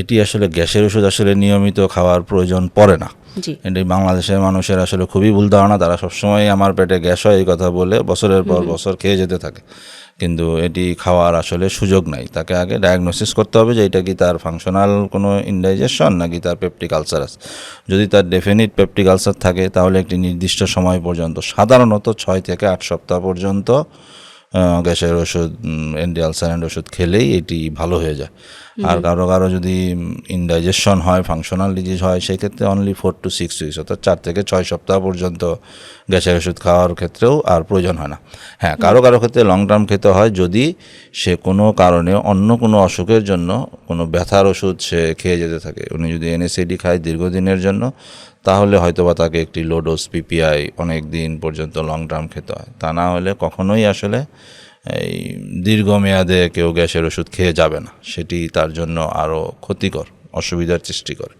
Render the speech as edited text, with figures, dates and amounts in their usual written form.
এটি আসলে গ্যাসের ওষুধ আসলে নিয়মিত খাওয়ার প্রয়োজন পড়ে না। এটি বাংলাদেশের মানুষের আসলে খুবই ভুল ধারণা। তারা সবসময় আমার পেটে গ্যাস হয় এই কথা বলে বছরের পর বছর খেয়ে যেতে থাকে, কিন্তু এটি খাওয়ার আসলে সুযোগ নাই। তাকে আগে ডায়াগনোসিস করতে হবে যে এটা কি তার ফাংশনাল কোনো ইনডাইজেশন নাকি তার পেপটিক আলসার আছে। যদি তার ডেফিনিট পেপটিক আলসার থাকে তাহলে একটি নির্দিষ্ট সময় পর্যন্ত, সাধারণত 6 থেকে 8 সপ্তাহ পর্যন্ত গ্যাসের ওষুধ, অ্যান্টি আলসারেন্ট ওষুধ খেলেই এটি ভালো হয়ে যায়। আর কারো কারো যদি ইনডাইজেশন হয়, ফাংশনাল ডিজিজ হয়, সেক্ষেত্রে অনলি 4 to 6 উইকস, অর্থাৎ 4 থেকে 6 সপ্তাহ পর্যন্ত গ্যাসের ওষুধ খাওয়ার ক্ষেত্রেও আর প্রয়োজন হয় না। হ্যাঁ, কারো কারো ক্ষেত্রে লং টার্ম খেতে হয় যদি সে কোনো কারণে অন্য কোনো অসুখের জন্য কোনো ব্যথার ওষুধ সে খেয়ে যেতে থাকে। উনি যদি এনএসএইডি খায় দীর্ঘদিনের জন্য, তাহলে হয়তোবা তাকে একটি লো ডোজ পিপিআই অনেক দিন পর্যন্ত লং টার্ম খেতে হয়। তা না হলে কখনোই আসলে এই দীর্ঘমেয়াদে কেউ গ্যাসের ওষুধ খেয়ে যাবে না, সেটি তার জন্য আরও ক্ষতিকর, অসুবিধার সৃষ্টি করে।